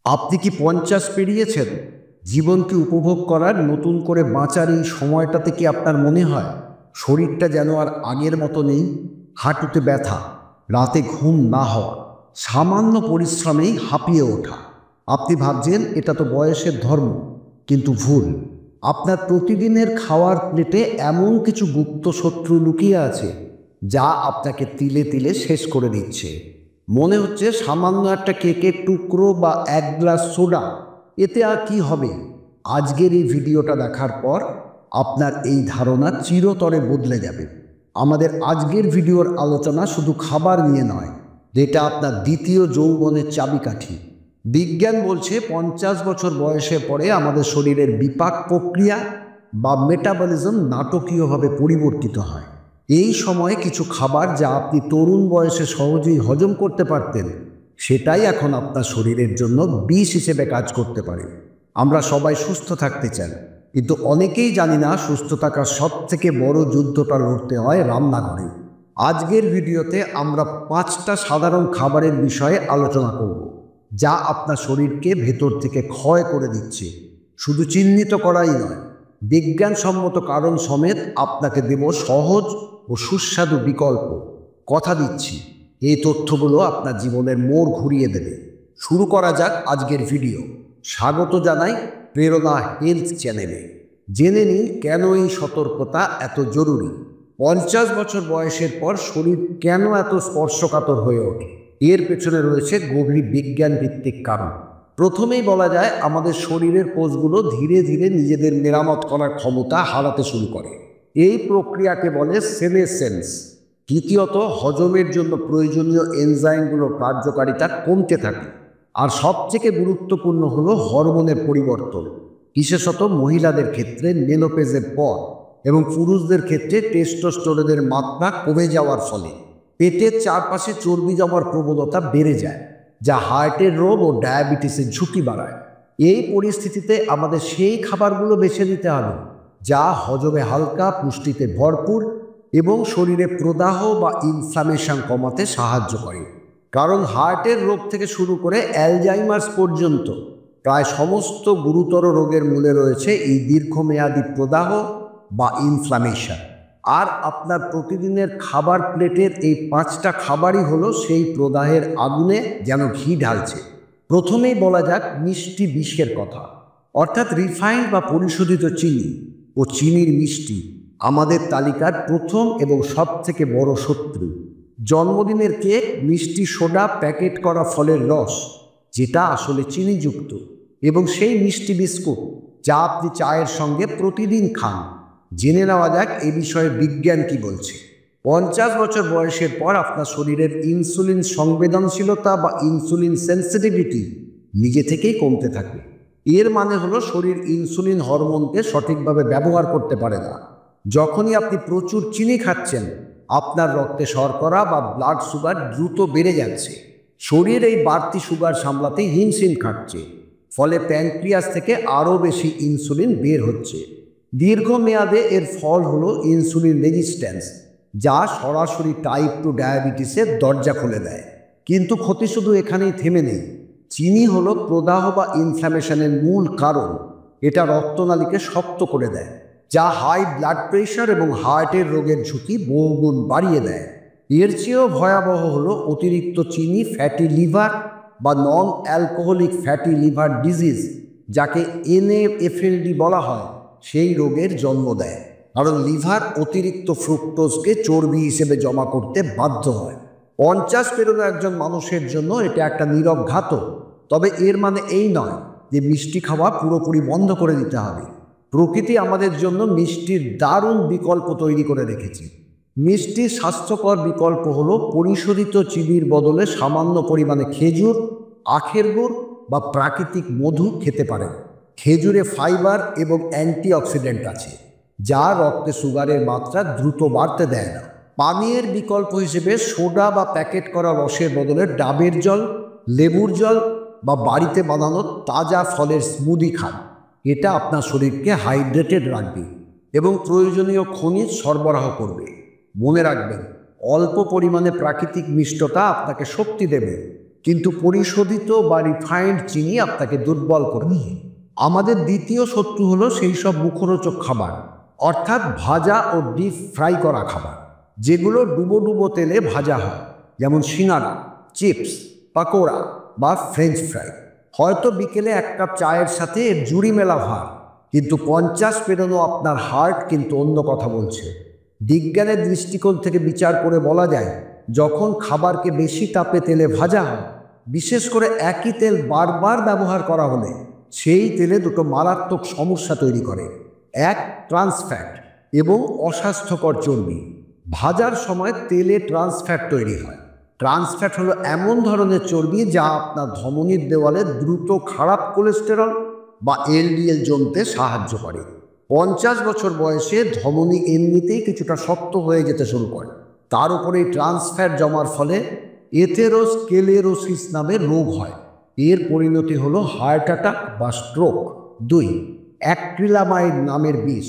আপনি কি 50 পেরিয়েছেন? জীবনকে উপভোগ করার, নতুন করে বাঁচার এই সময়টাতে কি আপনার মনে হয় শরীরটা যেন আর আগের মতো নেই? হাঁটুতে ব্যথা, রাতে ঘুম না হওয়া, সামান্য পরিশ্রমেই হাঁপিয়ে ওঠা। আপনি ভাবছেন এটা তো বয়সের ধর্ম, কিন্তু ভুল। আপনার প্রতিদিনের খাওয়ার প্লেটে এমন কিছু গুপ্ত শত্রু লুকিয়ে আছে যা আপনাকে তিলে তিলে শেষ করে দিচ্ছে। মনে হচ্ছে সামান্য একটা কেকের টুকরো বা এক গ্লাস সোডা, এতে আর কি হবে? আজকের এই ভিডিওটা দেখার পর আপনার এই ধারণা চিরতরে বদলে যাবে। আমাদের আজকের ভিডিওর আলোচনা শুধু খাবার নিয়ে নয়, যেটা আপনার দ্বিতীয় যৌবনের চাবিকাঠি। বিজ্ঞান বলছে 50 বছর বয়সের পরে আমাদের শরীরের বিপাক প্রক্রিয়া বা মেটাবলিজম নাটকীয়ভাবে পরিবর্তিত হয়। এই সময়ে কিছু খাবার যা আপনি তরুণ বয়সে সহজেই হজম করতে পারতেন, সেটাই এখন আপনার শরীরের জন্য বিষ হিসেবে কাজ করতে পারে। আমরা সবাই সুস্থ থাকতে চাই, কিন্তু অনেকেই জানি না সুস্থ থাকার সবথেকে বড় যুদ্ধটা লড়তে হয় রান্নাঘরে। আজকের ভিডিওতে আমরা 5টা সাধারণ খাবারের বিষয়ে আলোচনা করব, যা আপনার শরীরকে ভেতর থেকে ক্ষয় করে দিচ্ছে। শুধু চিহ্নিত করাই নয়, বিজ্ঞানসম্মত কারণ সমেত আপনাকে দেব সহজ ও সুস্বাদু বিকল্প। কথা দিচ্ছি, এই তথ্যগুলো আপনার জীবনের মোড় ঘুরিয়ে দেবে। শুরু করা যাক আজকের ভিডিও। স্বাগত জানাই প্রেরণা হেলথ চ্যানেলে। জেনে নিন কেন এই সতর্কতা এত জরুরি। 50 বছর বয়সের পর শরীর কেন এত স্পর্শকাতর হয়ে ওঠে, এর পেছনে রয়েছে গভীর বিজ্ঞান ভিত্তিক কারণ। প্রথমেই বলা যায়, আমাদের শরীরের কোষগুলো ধীরে ধীরে নিজেদের মেরামত করার ক্ষমতা হারাতে শুরু করে। এই প্রক্রিয়াকে বলে সেনেসেন্স। দ্বিতীয়ত, হজমের জন্য প্রয়োজনীয় এনজাইমগুলোর কার্যকারিতা কমতে থাকে। আর সবথেকে গুরুত্বপূর্ণ হলো হরমোনের পরিবর্তন, বিশেষত মহিলাদের ক্ষেত্রে মেনোপেজের পর এবং পুরুষদের ক্ষেত্রে টেস্টোস্টেরনের মাত্রা কমে যাওয়ার ফলে পেটের চারপাশে চর্বি জমার প্রবণতা বেড়ে যায়, যা হার্টের রোগ ও ডায়াবেটিসের ঝুঁকি বাড়ায়। এই পরিস্থিতিতে আমাদের সেই খাবারগুলো বেছে নিতে হবে যা হজমে হালকা, পুষ্টিতে ভরপুর এবং শরীরে প্রদাহ বা ইনফ্লামেশন কমাতে সাহায্য করে। কারণ হার্টের রোগ থেকে শুরু করে অ্যালজাইমার্স পর্যন্ত প্রায় সমস্ত গুরুতর রোগের মূলে রয়েছে এই দীর্ঘমেয়াদী প্রদাহ বা ইনফ্লামেশন। আর আপনার প্রতিদিনের খাবার প্লেটের এই 5টা খাবারই হলো সেই প্রদাহের আগুনে যেন ঘি ঢালছে। প্রথমেই বলা যাক মিষ্টি বিষের কথা, অর্থাৎ রিফাইন্ড বা পরিশোধিত চিনি ও চিনির মিষ্টি আমাদের তালিকার প্রথম এবং সবথেকে বড় শত্রু। জন্মদিনের কেক, মিষ্টি সোডা, প্যাকেট করা ফলের রস যেটা আসলে চিনিযুক্ত, এবং সেই মিষ্টি বিস্কুট যা আপনি চায়ের সঙ্গে প্রতিদিন খান। জেনে নেওয়া যাক এ বিষয়ে বিজ্ঞান কি বলছে। 50 বছর বয়সের পর আপনার শরীরের ইনসুলিন সংবেদনশীলতা বা ইনসুলিন সেন্সিটিভিটি নিজে থেকেই কমতে থাকে। এর মানে হলো শরীর ইনসুলিন হরমোনকে সঠিকভাবে ব্যবহার করতে পারে না। যখনই আপনি প্রচুর চিনি খাচ্ছেন, আপনার রক্তে শর্করা বা ব্লাড সুগার দ্রুত বেড়ে যাচ্ছে। শরীর এই বাড়তি সুগার সামলাতে হিমশিম খাচ্ছে, ফলে প্যানক্রিয়াস থেকে আরও বেশি ইনসুলিন বের হচ্ছে। দীর্ঘমেয়াদে এর ফল হলো ইনসুলিন রেজিস্ট্যান্স, যা সরাসরি টাইপ 2 ডায়াবেটিসের দরজা খুলে দেয়। কিন্তু ক্ষতি শুধু এখানেই থেমে নেই। চিনি হলো প্রদাহ বা ইনফ্ল্যামেশনের মূল কারণ। এটা রক্তনালীকে শক্ত করে দেয়, যা হাই ব্লাড প্রেশার এবং হার্টের রোগের ঝুঁকি বহুগুণ বাড়িয়ে দেয়। এর চেয়েও ভয়াবহ হলো অতিরিক্ত চিনি ফ্যাটি লিভার বা non alcoholic fatty liver disease, যাকে NAFLD বলা হয়, সেই রোগের জন্ম দেয়। কারণ লিভার অতিরিক্ত ফ্রুক্টোজকে চর্বি হিসেবে জমা করতে বাধ্য হয়। 50 পেরোনো একজন মানুষের জন্য এটা একটা নীরব ঘাতক। তবে এর মানে এই নয় যে মিষ্টি খাওয়া পুরোপুরি বন্ধ করে দিতে হবে। প্রকৃতি আমাদের জন্য মিষ্টির দারুণ বিকল্প তৈরি করে রেখেছে। মিষ্টির স্বাস্থ্যকর বিকল্প হলো পরিশোধিত চিনির বদলে সামান্য পরিমাণে খেজুর, আখের গুড় বা প্রাকৃতিক মধু খেতে পারেন। খেজুরে ফাইবার এবং অ্যান্টিঅক্সিডেন্ট আছে, যা রক্তে সুগারের মাত্রা দ্রুত বাড়তে দেয় না। পানীয়ের বিকল্প হিসেবে সোডা বা প্যাকেট করা রসের বদলে ডাবের জল, লেবুর জল বা বাড়িতে বানানো তাজা ফলের স্মুদি খান। এটা আপনার শরীরকে হাইড্রেটেড রাখবে এবং প্রয়োজনীয় খনিজ সরবরাহ করবে। মনে রাখবেন, অল্প পরিমাণে প্রাকৃতিক মিষ্টতা আপনাকে শক্তি দেবে, কিন্তু পরিশোধিত বা রিফাইন্ড চিনি আপনাকে দুর্বল করবে। আমাদের দ্বিতীয় শত্রু হলো সেই সব মুখরোচক খাবার, অর্থাৎ ভাজা ও ডিপ ফ্রাই করা খাবার, যেগুলো ডুবো ডুবো তেলে ভাজা হয়, যেমন সিঙ্গারা, চিপস, পাকোড়া বা ফ্রেঞ্চ ফ্রাই। হয়তো বিকেলে এক কাপ চায়ের সাথে এর জুড়ি মেলা ভার, কিন্তু 50 পেরোনো আপনার হার্ট কিন্তু অন্য কথা বলছে। বিজ্ঞানের দৃষ্টিকোণ থেকে বিচার করে বলা যায়, যখন খাবারকে বেশি তাপে তেলে ভাজা হয়, বিশেষ করে একই তেল বারবার ব্যবহার করা হলে, সেই তেলে দুটো মারাত্মক সমস্যা তৈরি করে। এক, ট্রান্সফ্যাট এবং অস্বাস্থ্যকর চর্বি। ভাজার সময় তেলে ট্রান্সফ্যাট তৈরি হয়। ট্রান্সফ্যাট হলো এমন ধরনের চর্বি যা আপনার ধমনীর দেওয়ালে দ্রুত খারাপ কোলেস্টেরল বা এলডিএল জমতে সাহায্য করে। 50 বছর বয়সে ধমনী এমনিতেই কিছুটা শক্ত হয়ে যেতে শুরু করে, তার উপরে ট্রান্সফ্যাট জমার ফলে এথেরোস্ক্লেরোসিস নামের রোগ হয়। এর পরিণতি হলো হার্ট অ্যাটাক বা স্ট্রোক। 2, অ্যাক্রিলামাইড নামের বিষ।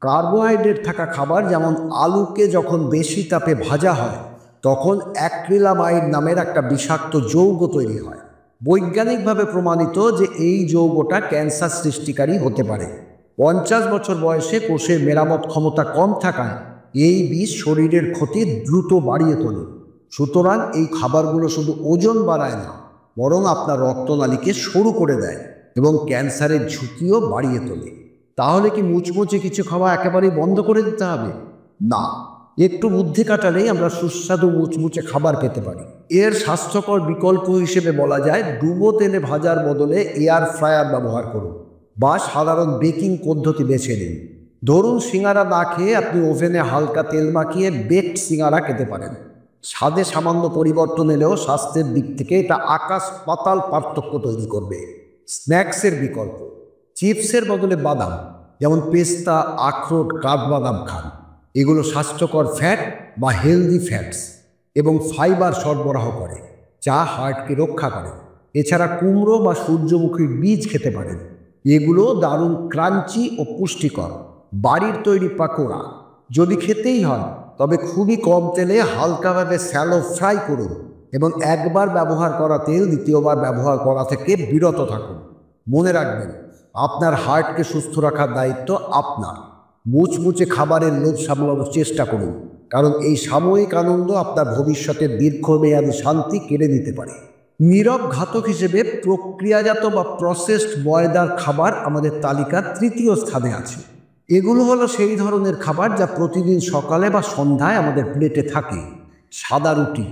কার্বোহাইড্রেট থাকা খাবার যেমন আলুকে যখন বেশি তাপে ভাজা হয়, তখন অ্যাক্রিলামাইড নামের একটা বিষাক্ত যৌগ তৈরি হয়। বৈজ্ঞানিকভাবে প্রমাণিত যে এই যৌগটা ক্যান্সার সৃষ্টিকারী হতে পারে। 50 বছর বয়সে কোষের মেরামত ক্ষমতা কম থাকায় এই বিষ শরীরের ক্ষতি দ্রুত বাড়িয়ে তোলে। সুতরাং এই খাবারগুলো শুধু ওজন বাড়ায় না, বরং আপনার রক্তনালীকে সরু করে দেয় এবং ক্যান্সারের ঝুঁকিও বাড়িয়ে তোলে। তাহলে কি মুচমুচে কিছু খাওয়া একেবারেই বন্ধ করে দিতে হবে? না, একটু বুদ্ধি কাটালেই আমরা সুস্বাদু মুচমুচে খাবার পেতে পারি। এর স্বাস্থ্যকর বিকল্প হিসেবে বলা যায়, ডুবো তেলে ভাজার বদলে এয়ার ফ্রায়ার ব্যবহার করুন বা সাধারণ বেকিং পদ্ধতি বেছে নিন। ধরুন সিঙ্গারা না খেয়ে আপনি ওভেনে হালকা তেল মাখিয়ে বেকড সিঙ্গারা খেতে পারেন। স্বাদে সামান্য পরিবর্তন এলেও স্বাস্থ্যের দিক থেকে এটা আকাশ পাতাল পার্থক্য তৈরি করবে। স্ন্যাক্সের বিকল্প: চিপসের বদলে বাদাম, যেমন পেস্তা, আখরোট, কাঠবাদাম খান। এগুলো স্বাস্থ্যকর ফ্যাট বা হেলদি ফ্যাটস এবং ফাইবার সরবরাহ করে, যা হার্টকে রক্ষা করে। এছাড়া কুমড়ো বা সূর্যমুখীর বীজ খেতে পারেন। এগুলো দারুণ ক্রাঞ্চি ও পুষ্টিকর। বাড়ির তৈরি পাকোড়া যদি খেতেই হয়, তবে খুবই কম তেলে হালকাভাবে শ্যালো ফ্রাই করুন এবং একবার ব্যবহার করা তেল দ্বিতীয়বার ব্যবহার করা থেকে বিরত থাকুন। মনে রাখবেন, আপনার হার্টকে সুস্থ রাখার দায়িত্ব আপনার। মুচমুচে খাবারের লোভ সামলানোর চেষ্টা করুন, কারণ এই সাময়িক আনন্দ আপনার ভবিষ্যতের দীর্ঘমেয়াদী শান্তি কেড়ে নিতে পারে। নীরব ঘাতক হিসেবে প্রক্রিয়াজাত বা প্রসেসড ময়দার খাবার আমাদের তালিকার তৃতীয় স্থানে আছে। এগুলো হলো সেই ধরনের খাবার যা প্রতিদিন সকালে বা সন্ধ্যায় আমাদের প্লেটে থাকে। সাদা রুটি,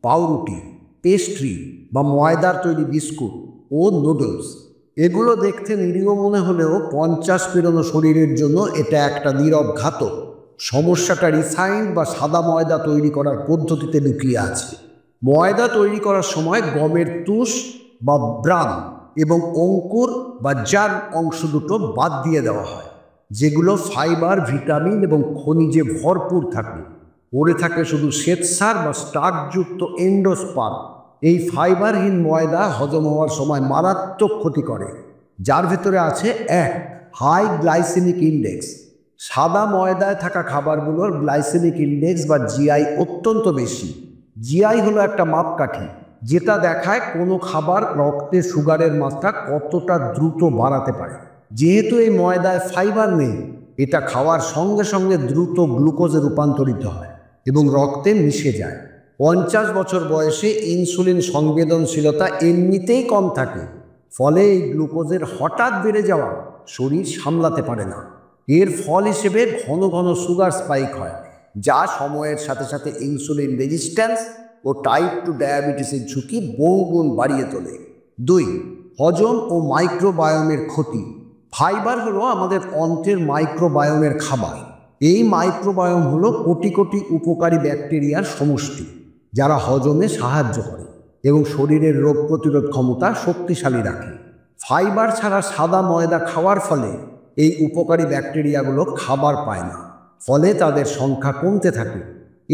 পাউরুটি, পেস্ট্রি বা ময়দার তৈরি বিস্কুট ও নুডলস। এগুলো দেখতে নিরীহ মনে হলেও 50 পেরোনো শরীরের জন্য এটা একটা নীরব ঘাতক। সমস্যাটা রিফাইন্ড বা সাদা ময়দা তৈরি করার পদ্ধতিতে লুকিয়ে আছে। ময়দা তৈরি করার সময় গমের তুষ বা ব্রান এবং অঙ্কুর বা জার্ম অংশ দুটো বাদ দিয়ে দেওয়া হয়, যেগুলো ফাইবার, ভিটামিন এবং খনিজে ভরপুর থাকে। পড়ে থাকে শুধু শ্বেতসার বা স্টার্চযুক্ত এন্ডোস্পার্ম। এই ফাইবারহীন ময়দা হজম হওয়ার সময় মারাত্মক ক্ষতি করে, যার ভেতরে আছে এক, হাই গ্লাইসেমিক ইন্ডেক্স। সাদা ময়দায় থাকা খাবারগুলোর গ্লাইসেমিক ইন্ডেক্স বা জিআই অত্যন্ত বেশি। জিআই হলো একটা মাপকাঠি যেটা দেখায় কোনো খাবার রক্তে সুগারের মাত্রা কতটা দ্রুত বাড়াতে পারে। যেহেতু এই ময়দায় ফাইবার নেই, এটা খাওয়ার সঙ্গে সঙ্গে দ্রুত গ্লুকোজে রূপান্তরিত হয় এবং রক্তে মিশে যায়। 50 বছর বয়সে ইনসুলিন সংবেদনশীলতা এমনিতেই কম থাকে, ফলে এই গ্লুকোজের হঠাৎ বেড়ে যাওয়া শরীর সামলাতে পারে না। এর ফল হিসেবে ঘন ঘন সুগার স্পাইক হয়, যা সময়ের সাথে সাথে ইনসুলিন রেজিস্ট্যান্স ও টাইপ 2 ডায়াবেটিসের ঝুঁকি বহুগুণ বাড়িয়ে তোলে। 2, হজম ও মাইক্রোবায়োমের ক্ষতি। ফাইবার হলো আমাদের অন্ত্রের মাইক্রোবায়োমের খাবার। এই মাইক্রোবায়োম হলো কোটি কোটি উপকারী ব্যাকটেরিয়ার সমষ্টি, যারা হজমে সাহায্য করে এবং শরীরের রোগ প্রতিরোধ ক্ষমতা শক্তিশালী রাখে। ফাইবার ছাড়া সাদা ময়দা খাওয়ার ফলে এই উপকারী ব্যাকটেরিয়াগুলো খাবার পায় না, ফলে তাদের সংখ্যা কমতে থাকে।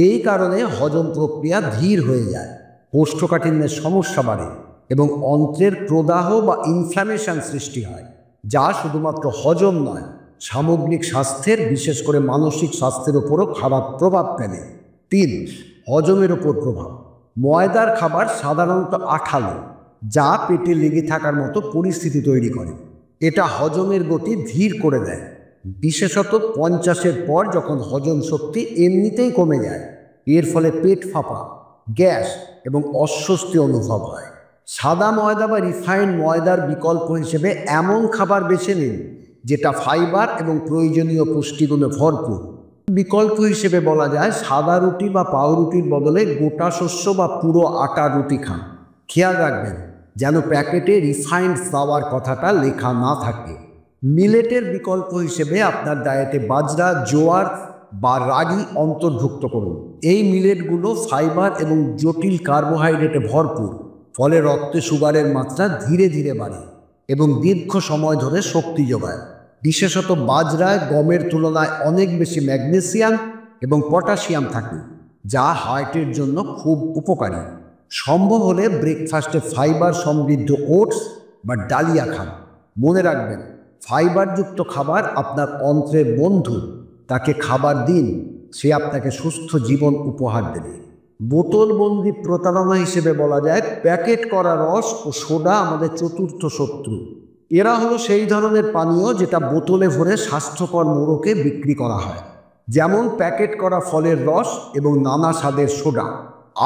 এই কারণে হজম প্রক্রিয়া ধীর হয়ে যায়, কোষ্ঠকাঠিন্যের সমস্যা বাড়ে এবং অন্ত্রের প্রদাহ বা ইনফ্ল্যামেশন সৃষ্টি হয়, যা শুধুমাত্র হজম নয়, সামগ্রিক স্বাস্থ্যের, বিশেষ করে মানসিক স্বাস্থ্যের উপরও খারাপ প্রভাব ফেলে। 3, হজমের ওপর প্রভাব। ময়দার খাবার সাধারণত আঠালো, যা পেটে লেগে থাকার মতো পরিস্থিতি তৈরি করে। এটা হজমের গতি ধীর করে দেয়, বিশেষত 50-এর পর যখন হজম শক্তি এমনিতেই কমে যায়। এর ফলে পেট ফাঁপা, গ্যাস এবং অস্বস্তি অনুভব হয়। সাদা ময়দা বা রিফাইন্ড ময়দার বিকল্প হিসেবে এমন খাবার বেছে নিন যেটা ফাইবার এবং প্রয়োজনীয় পুষ্টিগুণে ভরপুর। বিকল্প হিসেবে বলা যায় সাদা রুটি বা পাউরুটির বদলে গোটা শস্য বা পুরো আটার রুটি খান। খেয়াল রাখবেন যেন প্যাকেটে রিফাইন্ড ফ্লাওয়ার কথাটা লেখা না থাকে। মিলেটের বিকল্প হিসেবে আপনার ডায়েটে বাজরা, জোয়ার বা রাগি অন্তর্ভুক্ত করুন। এই মিলেটগুলো ফাইবার এবং জটিল কার্বোহাইড্রেটে ভরপুর, ফলে রক্তে সুগারের মাত্রা ধীরে ধীরে বাড়ে এবং দীর্ঘ সময় ধরে শক্তি যোগায়। বিশেষত বাজরায় গমের তুলনায় অনেক বেশি ম্যাগনেসিয়াম এবং পটাশিয়াম থাকে, যা হার্টের জন্য খুব উপকারী। সম্ভব হলে ব্রেকফাস্টে ফাইবার সমৃদ্ধ ওটস বা ডালিয়া খান। মনে রাখবেন, ফাইবারযুক্ত খাবার আপনার অন্ত্রের বন্ধু। তাকে খাবার দিন, সে আপনাকে সুস্থ জীবন উপহার দেবে। বোতলবন্দি প্রতারণা হিসেবে বলা যায় প্যাকেট করা রস ও সোডা আমাদের চতুর্থ শত্রু। এরা হলো সেই ধরনের পানীয় যেটা বোতলে ভরে স্বাস্থ্যকর মোড়কে বিক্রি করা হয়, যেমন প্যাকেট করা ফলের রস এবং নানা স্বাদের সোডা।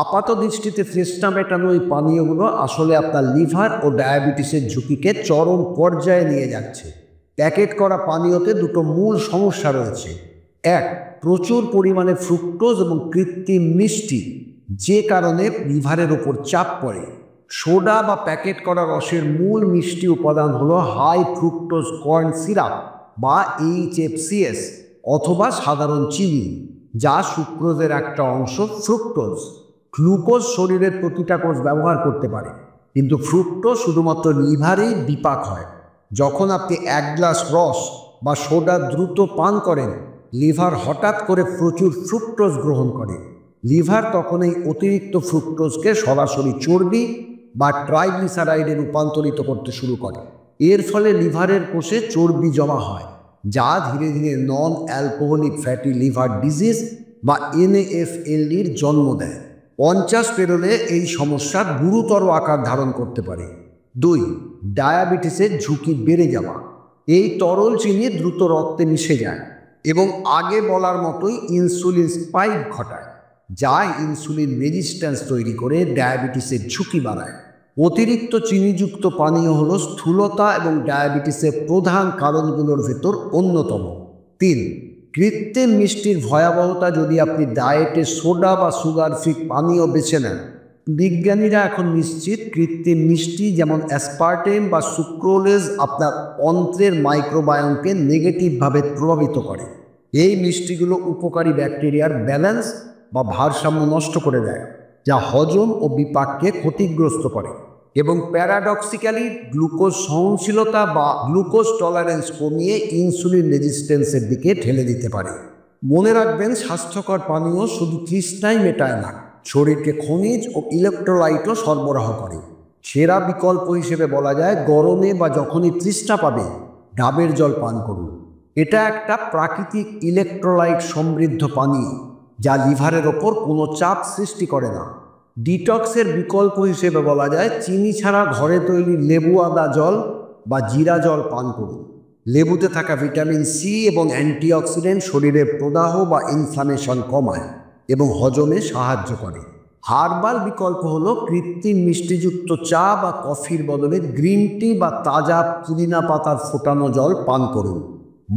আপাত দৃষ্টিতে তৃষ্ণা মেটানো এই পানীয়গুলো আসলে আপনার লিভার ও ডায়াবেটিসের ঝুঁকিকে চরম পর্যায়ে নিয়ে যাচ্ছে। প্যাকেট করা পানীয়তে দুটো মূল সমস্যা রয়েছে। এক, প্রচুর পরিমাণে ফ্রুক্টোজ এবং কৃত্রিম মিষ্টি, যে কারণে লিভারের ওপর চাপ পড়ে। সোডা বা প্যাকেট করা রসের মূল মিষ্টি উপাদান হলো হাই ফ্রুক্টোজ কর্ন সিরাপ বা HFCS অথবা সাধারণ চিনি, যা সুক্রোজের একটা অংশ ফ্রুক্টোজ। গ্লুকোজ শরীরের প্রতিটা কোষ ব্যবহার করতে পারে, কিন্তু ফ্রুক্টোজ শুধুমাত্র লিভারেই বিপাক হয়। যখন আপনি এক গ্লাস রস বা সোডা দ্রুত পান করেন, লিভার হঠাৎ করে প্রচুর ফ্রুক্টোজ গ্রহণ করে। লিভার তখন এই অতিরিক্ত ফ্রুক্টোজকে সরাসরি চর্বি বা ট্রাইগ্লিসারাইডে রূপান্তরিত করতে শুরু করে। এর ফলে লিভারের কোষে চর্বি জমা হয়, যা ধীরে ধীরে non alcoholic fatty liver disease বা NAFLDর জন্ম দেয়। 50 পেরোলে এই সমস্যা গুরুতর আকার ধারণ করতে পারে। 2, ডায়াবেটিসের ঝুঁকি বেড়ে যাওয়া। এই তরল চিনি দ্রুত রক্তে মিশে যায় এবং আগে বলার মতোই ইনসুলিন স্পাইক ঘটায়, যা ইনসুলিন রেজিস্ট্যান্স তৈরি করে ডায়াবেটিসের ঝুঁকি বাড়ায়। অতিরিক্ত চিনিযুক্ত পানীয় হলো স্থূলতা এবং ডায়াবেটিসের প্রধান কারণগুলোর ভেতর অন্যতম। 3, কৃত্রিম মিষ্টির ভয়াবহতা। যদি আপনি ডায়েটে সোডা বা সুগার ফ্রি পানীয় বেছে নেন, বিজ্ঞানীরা এখন নিশ্চিত কৃত্রিম মিষ্টি যেমন অ্যাসপার্টেম বা সুক্রোলেজ আপনার অন্ত্রের মাইক্রোবায়োমকে নেগেটিভভাবে প্রভাবিত করে। এই মিষ্টিগুলো উপকারী ব্যাকটেরিয়ার ব্যালেন্স বা ভারসাম্য নষ্ট করে দেয়, যা হজম ও বিপাককে ক্ষতিগ্রস্ত করে এবং প্যারাডক্সিক্যালি গ্লুকোজ সহনশীলতা বা গ্লুকোজ টলারেন্স কমিয়ে ইনসুলিন রেজিস্ট্যান্সের দিকে ঠেলে দিতে পারে। মনে রাখবেন, স্বাস্থ্যকর পানীয় শুধু তৃষ্ণাই মেটায় না, শরীরকে খনিজ ও ইলেকট্রোলাইটও সরবরাহ করে। সেরা বিকল্প হিসেবে বলা যায় গরমে বা যখনই তৃষ্ণা পাবে, ডাবের জল পান করুন। এটা একটা প্রাকৃতিক ইলেকট্রোলাইট সমৃদ্ধ পানীয়, যা লিভারের ওপর কোনো চাপ সৃষ্টি করে না। ডিটক্সের বিকল্প হিসেবে বলা যায় চিনি ছাড়া ঘরে তৈরি লেবু আদা জল বা জিরা জল পান করুন। লেবুতে থাকা ভিটামিন সি এবং অ্যান্টিঅক্সিডেন্ট শরীরের প্রদাহ বা ইনফ্লামেশন কমায় এবং হজমে সাহায্য করে। হার্বাল বিকল্প হলো কৃত্রিম মিষ্টিযুক্ত চা বা কফির বদলে গ্রিন টি বা তাজা পুদিনা পাতার ফোটানো জল পান করুন।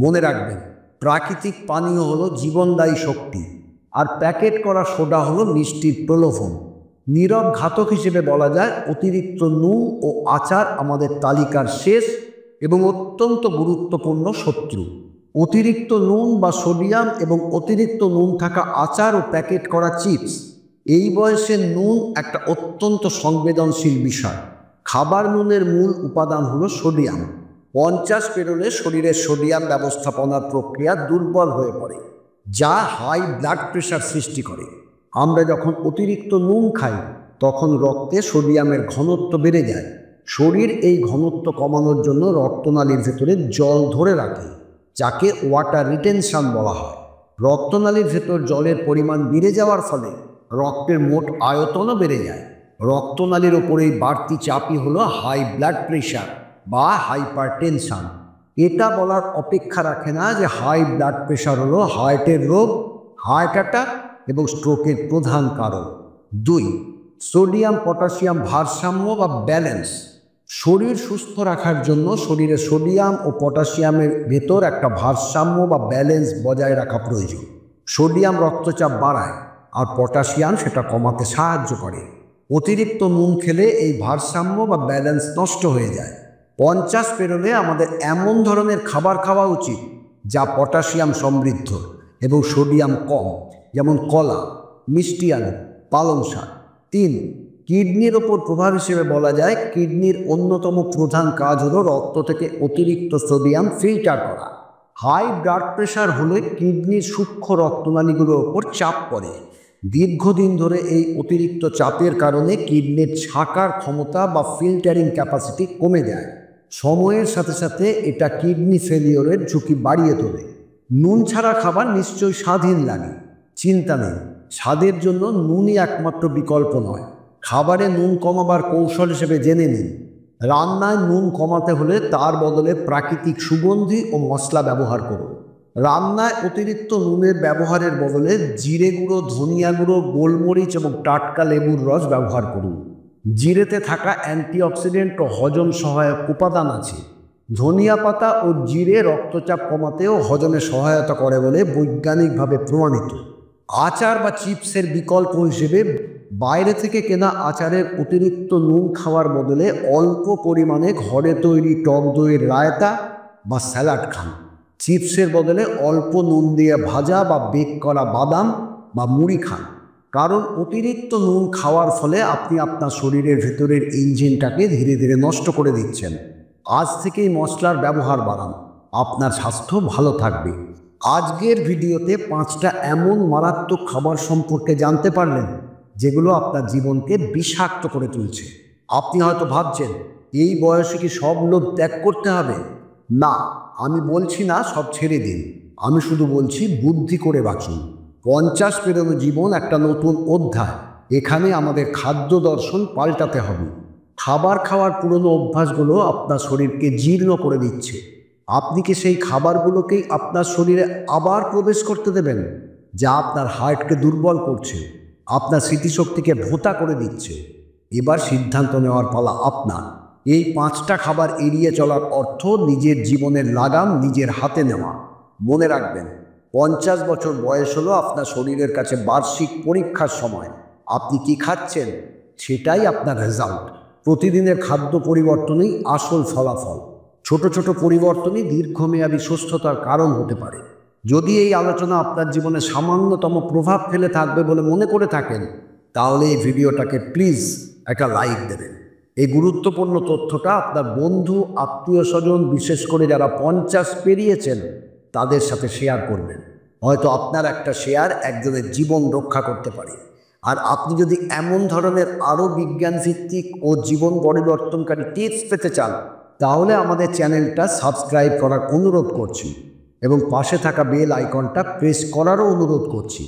মনে রাখবেন, প্রাকৃতিক পানীয় হলো জীবনদায়ী শক্তি, আর প্যাকেট করা সোডা হলো মিষ্টির প্রলোভন। নীরব ঘাতক হিসেবে বলা যায় অতিরিক্ত নুন ও আচার আমাদের তালিকার শেষ এবং অত্যন্ত গুরুত্বপূর্ণ শত্রু। অতিরিক্ত নুন বা সোডিয়াম এবং অতিরিক্ত নুন থাকা আচার ও প্যাকেট করা চিপস। এই বয়সে নুন একটা অত্যন্ত সংবেদনশীল বিষয়। খাবার নুনের মূল উপাদান হলো সোডিয়াম। 50 পেরোলে শরীরের সোডিয়াম ব্যবস্থাপনার প্রক্রিয়া দুর্বল হয়ে পড়ে, যা হাই ব্লাড প্রেশার সৃষ্টি করে। আমরা যখন অতিরিক্ত নুন খাই, তখন রক্তে সোডিয়ামের ঘনত্ব বেড়ে যায়। শরীর এই ঘনত্ব কমানোর জন্য রক্তনালীর ভেতরে জল ধরে রাখে, যাকে ওয়াটার রিটেনশন বলা হয়। রক্তনালীর ভেতর জলের পরিমাণ বেড়ে যাওয়ার ফলে রক্তের মোট আয়তনও বেড়ে যায়। রক্তনালীর ওপর এই বাড়তি চাপই হলো হাই ব্লাড প্রেশার বা হাইপারটেনশন। এটা বলার অপেক্ষা রাখে না যে হাই ব্লাড প্রেশার হলো হার্টের রোগ, হার্ট অ্যাটাক এবং স্ট্রোকের প্রধান কারণ। 2. সোডিয়াম পটাশিয়াম ভারসাম্য বা ব্যালেন্স। শরীর সুস্থ রাখার জন্য শরীরে সোডিয়াম ও পটাশিয়ামের ভেতর একটা ভারসাম্য বা ব্যালেন্স বজায় রাখা প্রয়োজন। সোডিয়াম রক্তচাপ বাড়ায় আর পটাশিয়াম সেটা কমাতে সাহায্য করে। অতিরিক্ত নুন খেলে এই ভারসাম্য বা ব্যালেন্স নষ্ট হয়ে যায়। 50 পেরোলে আমাদের এমন ধরনের খাবার খাওয়া উচিত যা পটাশিয়াম সমৃদ্ধ এবং সোডিয়াম কম, যেমন কলা, মিষ্টি আলু, পালং শাক। 3. কিডনির ওপর প্রভাব হিসেবে বলা যায় কিডনির অন্যতম প্রধান কাজ হলো রক্ত থেকে অতিরিক্ত সোডিয়াম ফিল্টার করা। হাই ব্লাড প্রেশার হলে কিডনির সূক্ষ্ম রক্তনালীগুলোর ওপর চাপ পড়ে। দীর্ঘদিন ধরে এই অতিরিক্ত চাপের কারণে কিডনির ছাকার ক্ষমতা বা ফিল্টারিং ক্যাপাসিটি কমে যায়। সময়ের সাথে সাথে এটা কিডনি ফেলিওরের ঝুঁকি বাড়িয়ে তোলে। নুন ছাড়া খাবার নিশ্চয়ই স্বাদহীন লাগে, চিন্তা নেই, স্বাদের জন্য নুনই একমাত্র বিকল্প নয়। খাবারে নুন কমাবার কৌশল হিসেবে জেনে নিন। রান্নায় নুন কমাতে হলে তার বদলে প্রাকৃতিক সুগন্ধি ও মশলা ব্যবহার করুন। রান্নায় অতিরিক্ত নুনের ব্যবহারের বদলে জিরে গুঁড়ো, ধনিয়া গুঁড়ো, গোলমরিচ এবং টাটকা লেবুর রস ব্যবহার করুন। জিরেতে থাকা অ্যান্টিঅক্সিডেন্ট ও হজম সহায়ক উপাদান আছে। ধনিয়া পাতা ও জিরে রক্তচাপ কমাতেও হজমে সহায়তা করে বলে বৈজ্ঞানিকভাবে প্রমাণিত। আচার বা চিপসের বিকল্প হিসেবে বাইরে থেকে কেনা আচারের অতিরিক্ত নুন খাওয়ার বদলে অল্প পরিমাণে ঘরে তৈরি টক দইয়ের রায়তা বা স্যালাড খান। চিপসের বদলে অল্প নুন দিয়ে ভাজা বা বেক করা বাদাম বা মুড়ি খান। কারণ অতিরিক্ত নুন খাওয়ার ফলে আপনি আপনার শরীরের ভেতরের ইঞ্জিনটাকে ধীরে ধীরে নষ্ট করে দিচ্ছেন। আজ থেকেই মশলার ব্যবহার বাড়ান, আপনার স্বাস্থ্য ভালো থাকবে। আজকের ভিডিওতে 5টা এমন মারাত্মক খাবার সম্পর্কে জানতে পারলেন যেগুলো আপনার জীবনকে বিষাক্ত করে তুলছে। আপনি হয়তো ভাবছেন এই বয়সে কি সব লোভ ত্যাগ করতে হবে? না, আমি বলছি না সব ছেড়ে দিন, আমি শুধু বলছি বুদ্ধি করে বাঁচুন। 50 পেরোনো জীবন একটা নতুন অধ্যায়। এখানে আমাদের খাদ্য দর্শন পাল্টাতে হবে। খাবার খাওয়ার পুরনো অভ্যাসগুলো আপনার শরীরকে জীর্ণ করে দিচ্ছে। আপনি কি সেই খাবারগুলোকেই আপনার শরীরে আবার প্রবেশ করতে দেবেন, যা আপনার হার্টকে দুর্বল করছে, আপনার স্মৃতিশক্তিকে ভোঁতা করে দিচ্ছে? এবার সিদ্ধান্ত নেওয়ার পালা আপনার। এই 5টা খাবার এড়িয়ে চলার অর্থ নিজের জীবনের লাগাম নিজের হাতে নেওয়া। মনে রাখবেন, 50 বছর বয়স হলো আপনার শরীরের কাছে বার্ষিক পরীক্ষার সময়। আপনি কি খাচ্ছেন সেটাই আপনার রেজাল্ট। প্রতিদিনের খাদ্য পরিবর্তনই আসল ফলাফল। ছোট ছোট পরিবর্তনই দীর্ঘমেয়াদী সুস্থতার কারণ হতে পারে। যদি এই আলোচনা আপনার জীবনে সামান্যতম প্রভাব ফেলে থাকবে বলে মনে করে থাকেন, তাহলে এই ভিডিওটাকে প্লিজ একটা লাইক দেবেন। এই গুরুত্বপূর্ণ তথ্যটা আপনার বন্ধু, আত্মীয় স্বজন, বিশেষ করে যারা 50 পেরিয়েছেন তাদের সাথে শেয়ার করবেন। হয়তো আপনার একটা শেয়ার একজনের জীবন রক্ষা করতে পারে। আর আপনি যদি এমন ধরনের আরও বিজ্ঞানভিত্তিক ও জীবন পরিবর্তনকারী টিপস পেতে চান, তাহলে আমাদের চ্যানেলটা সাবস্ক্রাইব করার অনুরোধ করছি এবং পাশে থাকা বেল আইকনটা প্রেস করারও অনুরোধ করছি,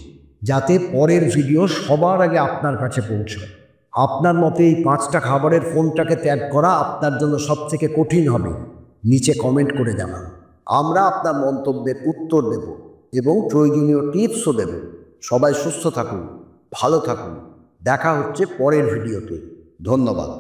যাতে পরের ভিডিও সবার আগে আপনার কাছে পৌঁছায়। আপনার মতে এই 5টা খাবারের কোনটাকে ত্যাগ করা আপনার জন্য সবথেকে কঠিন হবে? নিচে কমেন্ট করে জানান। আমরা আপনার মন্তব্যের উত্তর দেব এবং প্রয়োজনীয় টিপসও দেব। সবাই সুস্থ থাকুন, ভালো থাকুন। দেখা হচ্ছে পরের ভিডিওতে। ধন্যবাদ।